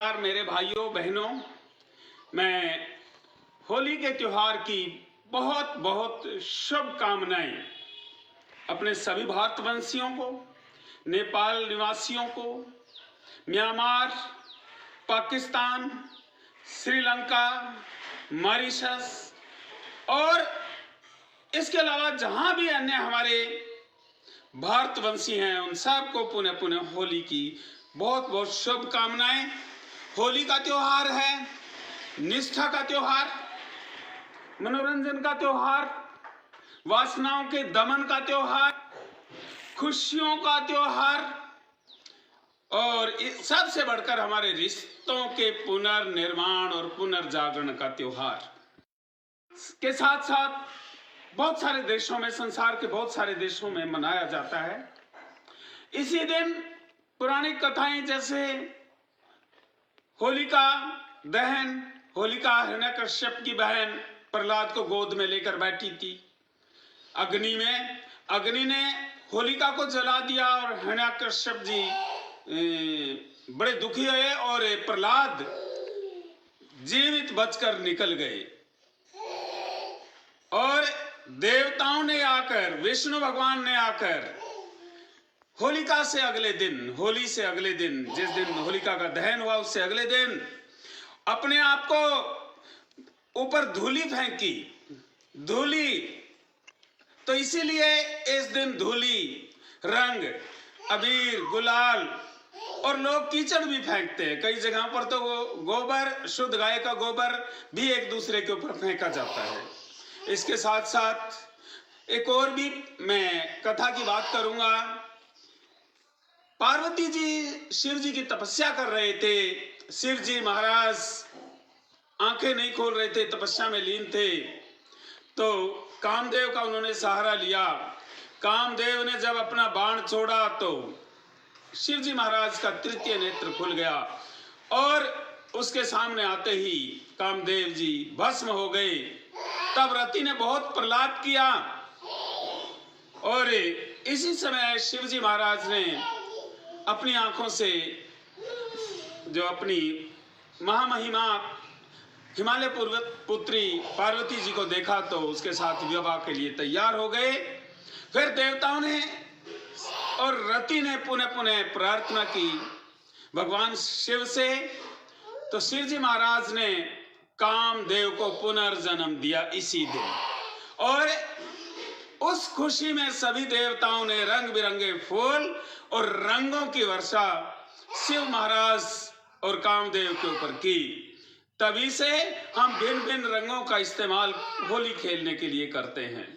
नमस्कार मेरे भाइयों बहनों, मैं होली के त्योहार की बहुत बहुत शुभकामनाएं अपने सभी भारतवंशियों को, नेपाल निवासियों को, म्यांमार, पाकिस्तान, श्रीलंका, मॉरिशस और इसके अलावा जहां भी अन्य हमारे भारतवंशी हैं उन सबको पुनः पुनः होली की बहुत बहुत शुभकामनाएं। होली का त्योहार है निष्ठा का त्योहार, मनोरंजन का त्योहार, वासनाओं के दमन का त्योहार, खुशियों का त्योहार और सबसे बढ़कर हमारे रिश्तों के पुनर्निर्माण और पुनर्जागरण का त्योहार के साथ साथ बहुत सारे देशों में, संसार के बहुत सारे देशों में मनाया जाता है। इसी दिन पुरानी कथाएं जैसे होलिका दहन, होलिका हिरण्यकश्यप की बहन प्रहलाद को गोद में लेकर बैठी थी अग्नि में, अग्नि ने होलिका को जला दिया और हिरण्यकश्यप जी बड़े दुखी हुए और प्रहलाद जीवित बचकर निकल गए। और देवताओं ने आकर, विष्णु भगवान ने आकर होलिका से अगले दिन, होली से अगले दिन, जिस दिन होलिका का दहन हुआ उससे अगले दिन अपने आप को ऊपर धूली फेंकी। धूली तो इसीलिए इस दिन धूली, रंग, अबीर, गुलाल और लोग कीचड़ भी फेंकते हैं। कई जगहों पर तो गोबर, शुद्ध गाय का गोबर भी एक दूसरे के ऊपर फेंका जाता है। इसके साथ साथ एक और भी मैं कथा की बात करूंगा। पार्वती जी शिव जी की तपस्या कर रहे थे। शिव जी महाराज आंखें नहीं खोल रहे थे, तपस्या में लीन थे। तो कामदेव का उन्होंने सहारा लिया। कामदेव ने जब अपना बाण छोड़ा तो शिव जी महाराज का तृतीय नेत्र खुल गया और उसके सामने आते ही कामदेव जी भस्म हो गए। तब रति ने बहुत प्रलाप किया और इसी समय शिव जी महाराज ने अपनी आंखों से जो अपनी महामहिमा हिमालय पुत्री पार्वती जी को देखा तो उसके साथ विवाह के लिए तैयार हो गए। फिर देवताओं ने और रति ने पुनः पुनः प्रार्थना की भगवान शिव से, तो शिव जी महाराज ने कामदेव को पुनर्जन्म दिया इसी दिन। और उस खुशी में सभी देवताओं ने रंग बिरंगे फूल और रंगों की वर्षा शिव महाराज और कामदेव के ऊपर की। तभी से हम भिन्न भिन्न रंगों का इस्तेमाल होली खेलने के लिए करते हैं।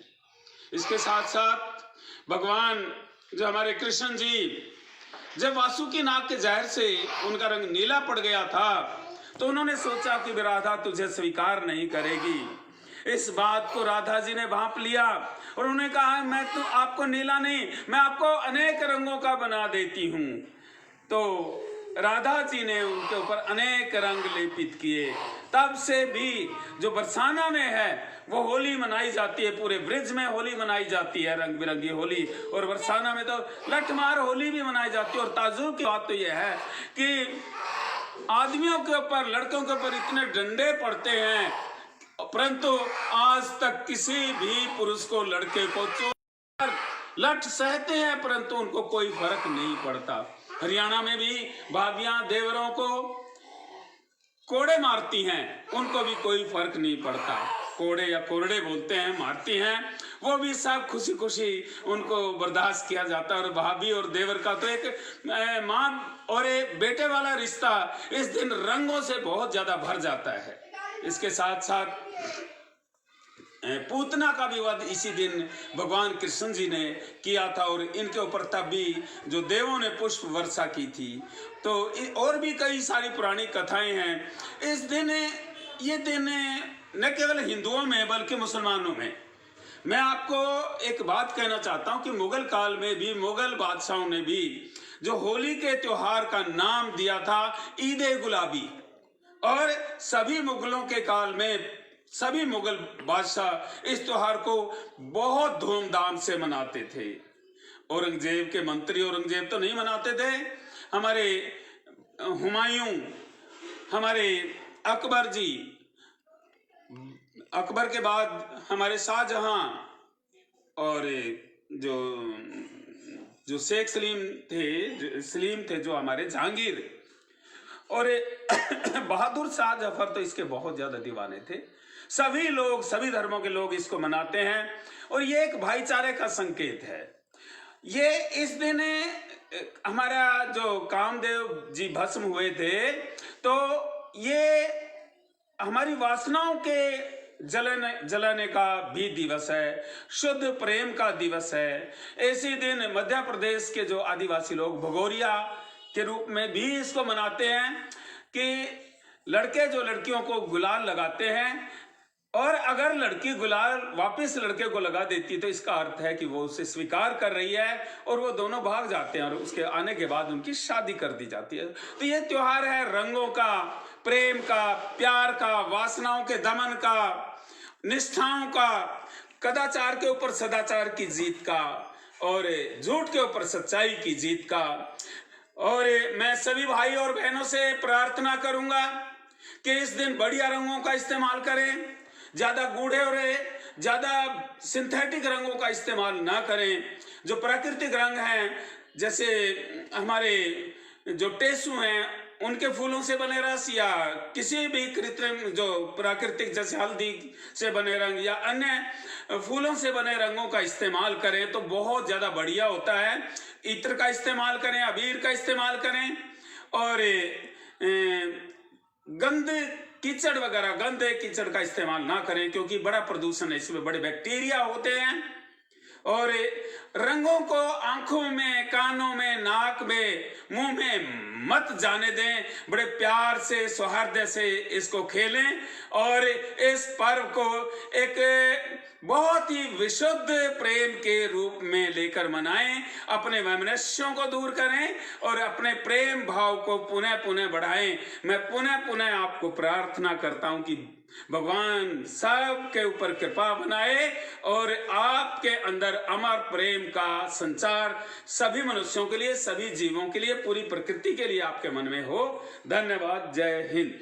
इसके साथ साथ भगवान जो हमारे कृष्ण जी, जब वासुकी नाग के जहर से उनका रंग नीला पड़ गया था तो उन्होंने सोचा कि राधा तुझे स्वीकार नहीं करेगी। इस बात को राधा जी ने भांप लिया और उन्होंने कहा मैं तो आपको नीला नहीं, मैं आपको अनेक रंगों का बना देती हूँ। तो राधा जी ने उनके ऊपर अनेक रंग लेपित किए। तब से भी जो बरसाना में है वो होली मनाई जाती है, पूरे ब्रिज में होली मनाई जाती है, रंग बिरंगी होली। और बरसाना में तो लठमार होली भी मनाई जाती है। और ताजुब की बात तो यह है कि आदमियों के ऊपर, लड़कों के ऊपर इतने डंडे पड़ते हैं, परंतु आज तक किसी भी पुरुष को, लड़के को लठ सहते हैं परंतु उनको कोई फर्क नहीं पड़ता। हरियाणा में भी भाभियां देवरों को कोड़े मारती हैं, उनको भी कोई फर्क नहीं पड़ता। कोड़े या कोरड़े बोलते हैं, मारती हैं, वो भी सब खुशी खुशी उनको बर्दाश्त किया जाता है। और भाभी और देवर का तो एक माँ और एक बेटे वाला रिश्ता इस दिन रंगों से बहुत ज्यादा भर जाता है। इसके साथ साथ पूतना का भी वध इसी दिन भगवान कृष्ण जी ने किया था और इनके ऊपर तब भी जो देवों ने पुष्प वर्षा की थी। तो और भी कई सारी पुरानी कथाएं हैं। इस दिन, ये दिन न केवल हिंदुओं में बल्कि मुसलमानों में। मैं आपको एक बात कहना चाहता हूं कि मुगल काल में भी मुगल बादशाहों ने भी जो होली के त्योहार का नाम दिया था ईद ए गुलाबी, और सभी मुगलों के काल में सभी मुगल बादशाह इस त्योहार को बहुत धूमधाम से मनाते थे। औरंगजेब के मंत्री औरंगजेब तो नहीं मनाते थे, हमारे हुमायूं हमारे अकबर जी, अकबर के बाद हमारे शाहजहां, और जो जो शेख सलीम थे जो हमारे जहांगीर, और बहादुर शाह जफर तो इसके बहुत ज्यादा दीवाने थे। सभी लोग, सभी धर्मों के लोग इसको मनाते हैं और ये एक भाईचारे का संकेत है। ये इस दिन हमारा जो कामदेव जी भस्म हुए थे, तो ये हमारी वासनाओं के जलाने का भी दिवस है, शुद्ध प्रेम का दिवस है। इसी दिन मध्य प्रदेश के जो आदिवासी लोग भगोरिया के रूप में भी इसको मनाते हैं कि लड़के जो लड़कियों को गुलाल लगाते हैं, और अगर लड़की गुलाल वापस लड़के को लगा देती तो इसका अर्थ है कि वो उसे स्वीकार कर रही है, और वो दोनों भाग जाते हैं और उसके आने के बाद उनकी शादी कर दी जाती है। तो ये त्योहार है रंगों का, प्रेम का, प्यार का, वासनाओं के दमन का, निष्ठाओं का, कदाचार के ऊपर सदाचार की जीत का, और झूठ के ऊपर सच्चाई की जीत का। और मैं सभी भाई और बहनों से प्रार्थना करूंगा कि इस दिन बढ़िया रंगों का इस्तेमाल करें, ज्यादा गूढ़े और ज्यादा सिंथेटिक रंगों का इस्तेमाल ना करें। जो प्राकृतिक रंग हैं, जैसे हमारे जो टेसू हैं उनके फूलों से बने रस, या किसी भी कृत्रिम जो प्राकृतिक जैसे हल्दी से बने रंग या अन्य फूलों से बने रंगों का इस्तेमाल करें तो बहुत ज्यादा बढ़िया होता है। इत्र का इस्तेमाल करें, अबीर का इस्तेमाल करें, और कीचड़ वगैरह गंदे कीचड़ का इस्तेमाल ना करें, क्योंकि बड़ा प्रदूषण है, इसमें बड़े बैक्टीरिया होते हैं। और रंगों को आंखों में, कानों में, नाक में, मुंह में मत जाने दें। बड़े प्यार से, सौहार्द से इसको खेलें और इस पर्व को एक बहुत ही विशुद्ध प्रेम के रूप में लेकर मनाएं। अपने वैमनस्यों को दूर करें और अपने प्रेम भाव को पुनः पुनः बढ़ाएं। मैं पुनः पुनः आपको प्रार्थना करता हूं कि भगवान सबके ऊपर कृपा बनाए और आपके अंदर अमर प्रेम का संचार सभी मनुष्यों के लिए, सभी जीवों के लिए, पूरी प्रकृति के लिए आपके मन में हो। धन्यवाद। जय हिंद।